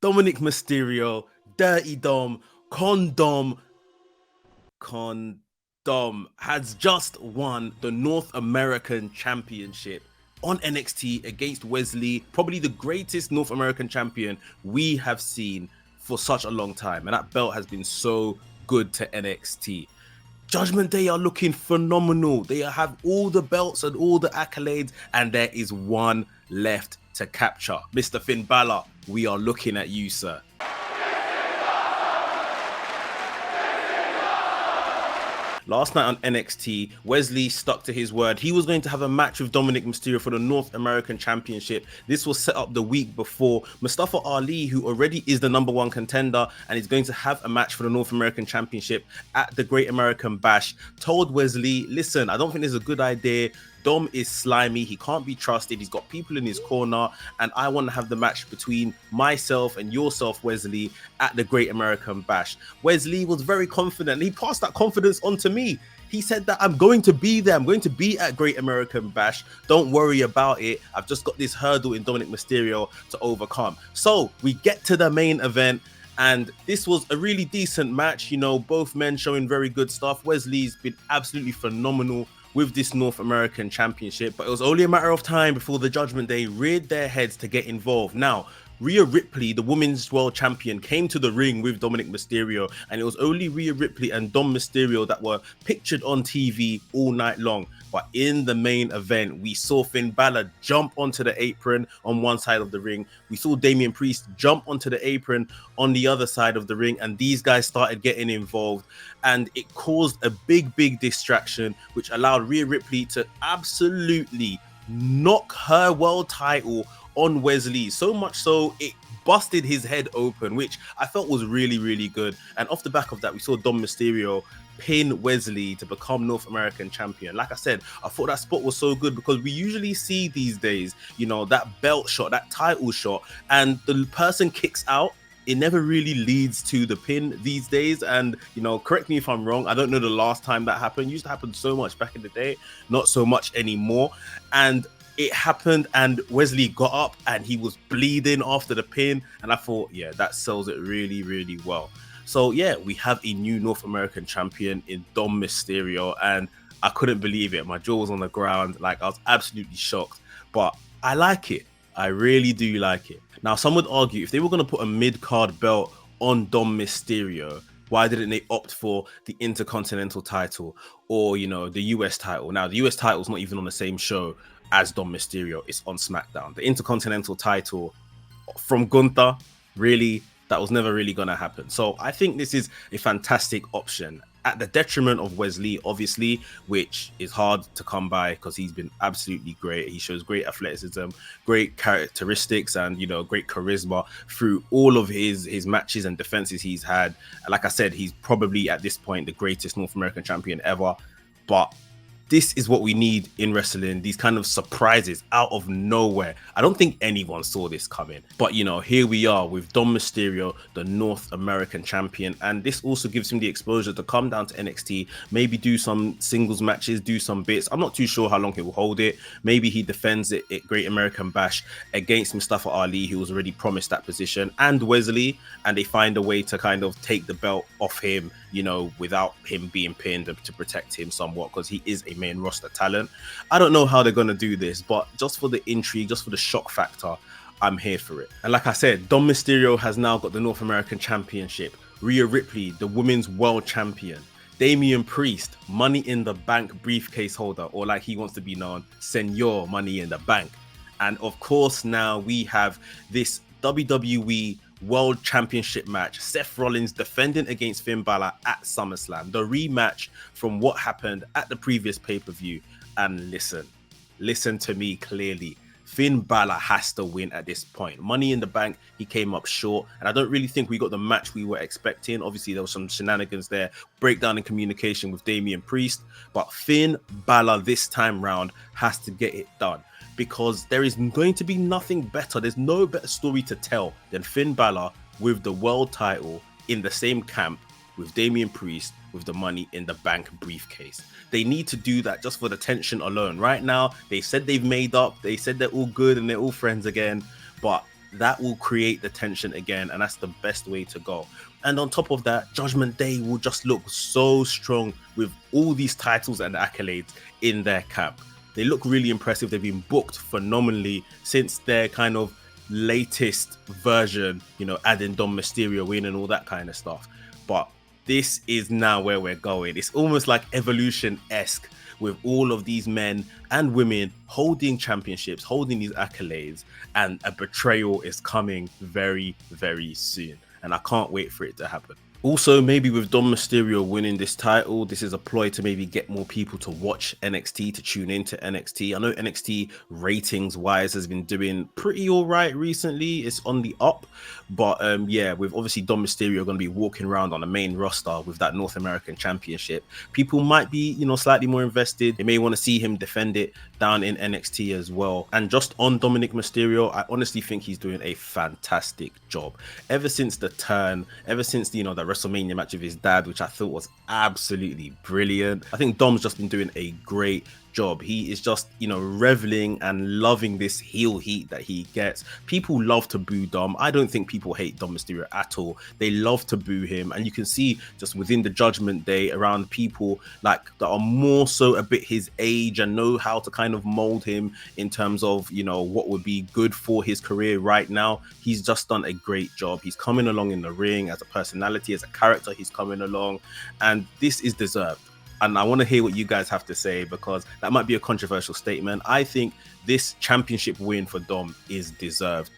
Dominik Mysterio, Dirty Dom, Condom has just won the North American Championship on NXT against Wesley, probably the greatest North American champion we have seen for such a long time. And that belt has been so good to NXT. Judgement Day are looking phenomenal. They have all the belts and all the accolades, and there is one left to capture. Mr. Finn Balor, we are looking at you, sir. Last night on NXT, Wesley stuck to his word. He was going to have a match with Dominik Mysterio for the North American Championship. This was set up the week before. Mustafa Ali, who already is the #1 contender and is going to have a match for the North American Championship at the Great American Bash, told Wesley, listen, I don't think this is a good idea. Dom is slimy, he can't be trusted, he's got people in his corner, and I want to have the match between myself and yourself, Wesley, at the Great American Bash. Wesley was very confident. He passed that confidence on to me. He said that I'm going to be there. I'm going to be at Great American Bash. Don't worry about it. I've just got this hurdle in Dominik Mysterio to overcome. So we get to the main event. And this was a really decent match. You know, both men showing very good stuff. Wesley's been absolutely phenomenal with this North American Championship, but it was only a matter of time before the Judgment Day reared their heads to get involved. Now, Rhea Ripley, the Women's World Champion, came to the ring with Dominik Mysterio, and it was only Rhea Ripley and Dom Mysterio that were pictured on TV all night long. But in the main event, we saw Finn Balor jump onto the apron on one side of the ring. We saw Damian Priest jump onto the apron on the other side of the ring, and these guys started getting involved, and it caused a big distraction, which allowed Rhea Ripley to absolutely knock her world title on Wesley, so much so it busted his head open, which I felt was really good. And off the back of that, we saw Dom Mysterio pin Wesley to become North American champion. Like I said, I thought that spot was so good because we usually see these days, you know, that belt shot, that title shot, and the person kicks out. It never really leads to the pin these days. And, you know, correct me if I'm wrong, I don't know the last time that happened. It used to happen so much back in the day, not so much anymore. And it happened, and Wesley got up and he was bleeding after the pin. And I thought, yeah, that sells it really well. So yeah, we have a new North American champion in Dom Mysterio, and I couldn't believe it. My jaw was on the ground. Like, I was absolutely shocked, but I like it. I really do like it. Now, some would argue if they were going to put a mid-card belt on Dom Mysterio, why didn't they opt for the Intercontinental title or, you know, the US title? Now, the US title is not even on the same show as Dom Mysterio. It's on SmackDown. The Intercontinental title from Gunther, really, that was never really going to happen. So I think this is a fantastic option at the detriment of Wesley, obviously, which is hard to come by because he's been absolutely great. He shows great athleticism, great characteristics, and, you know, great charisma through all of his matches and defenses he's had. And like I said, he's probably at this point the greatest North American champion ever. But this is what we need in wrestling, these kind of surprises out of nowhere. I don't think anyone saw this coming. But, you know, here we are with Dom Mysterio, the North American champion. And this also gives him the exposure to come down to NXT, maybe do some singles matches, do some bits. I'm not too sure how long he will hold it. Maybe he defends it at Great American Bash against Mustafa Ali, who was already promised that position, and Wesley, and they find a way to kind of take the belt off him, you know, without him being pinned, to protect him somewhat, because he is a main roster talent. I don't know how they're going to do this, but just for the intrigue, just for the shock factor, I'm here for it. And like I said, Dom Mysterio has now got the North American Championship. Rhea Ripley, the Women's World Champion. Damian Priest, Money in the Bank briefcase holder, or like he wants to be known, Senor Money in the Bank. And of course, now we have this WWE World Championship match. Seth Rollins defending against Finn Balor at SummerSlam. The rematch from what happened at the previous pay-per-view. And listen to me clearly. Finn Balor has to win at this point. Money in the Bank, he came up short, and I don't really think we got the match we were expecting. Obviously, there was some shenanigans there, breakdown in communication with Damian Priest, but Finn Balor this time round has to get it done, because there is going to be nothing better. There's no better story to tell than Finn Balor with the world title in the same camp with Damian Priest with the Money in the Bank briefcase. They need to do that just for the tension alone. Right now, they said they've made up. They said they're all good and they're all friends again. But that will create the tension again, and that's the best way to go. And on top of that, Judgment Day will just look so strong with all these titles and accolades in their camp. They look really impressive. They've been booked phenomenally since their kind of latest version, you know, adding Dom Mysterio in and all that kind of stuff. But this is now where we're going. It's almost like Evolution-esque, with all of these men and women holding championships, holding these accolades, and a betrayal is coming very, very soon. And I can't wait for it to happen. Also, maybe with Dom Mysterio winning this title, this is a ploy to maybe get more people to watch NXT, to tune into NXT. I know NXT ratings-wise has been doing pretty all right recently. It's on the up. But yeah, with obviously Dom Mysterio going to be walking around on the main roster with that North American Championship, people might be, you know, slightly more invested. They may want to see him defend it down in NXT as well. And just on Dominik Mysterio, I honestly think he's doing a fantastic job. Ever since the turn, ever since, you know, the WrestleMania match with his dad, which I thought was absolutely brilliant. I think Dom's just been doing a great job. He is just, you know, reveling and loving this heel heat that he gets. People love to boo Dom. I don't think people hate Dom Mysterio at all. They love to boo him, and you can see just within the Judgment Day around people like that are more so a bit his age and know how to kind of mold him in terms of, you know, what would be good for his career right now. He's just done a great job. He's coming along in the ring as a personality, as a character. He's coming along, and this is deserved. And I want to hear what you guys have to say, because that might be a controversial statement. I think this championship win for Dom is deserved.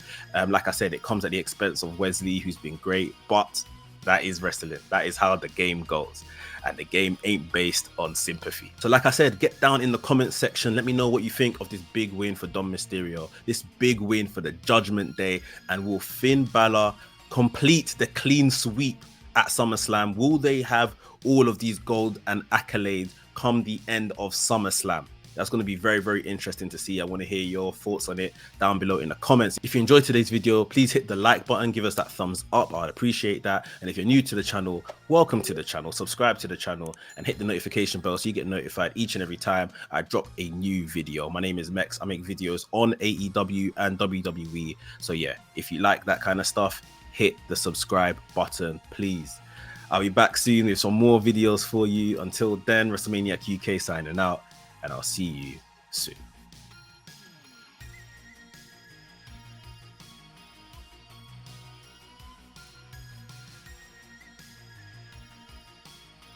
Like I said, it comes at the expense of Wesley, who's been great, but that is wrestling. That is how the game goes. And the game ain't based on sympathy. So like I said, get down in the comment section. Let me know what you think of this big win for Dom Mysterio, this big win for the Judgment Day. And will Finn Balor complete the clean sweep at SummerSlam? Will they have all of these gold and accolades come the end of SummerSlam? That's going to be very, very interesting to see. I want to hear your thoughts on it down below in the comments. If you enjoyed today's video, please hit the like button, give us that thumbs up. I'd appreciate that. And if you're new to the channel, welcome to the channel. Subscribe to the channel and hit the notification bell so you get notified each and every time I drop a new video. My name is Mex. I make videos on AEW and WWE. So yeah, if you like that kind of stuff, hit the subscribe button, please. I'll be back soon with some more videos for you. Until then, WrestleManiac UK signing out, and I'll see you soon.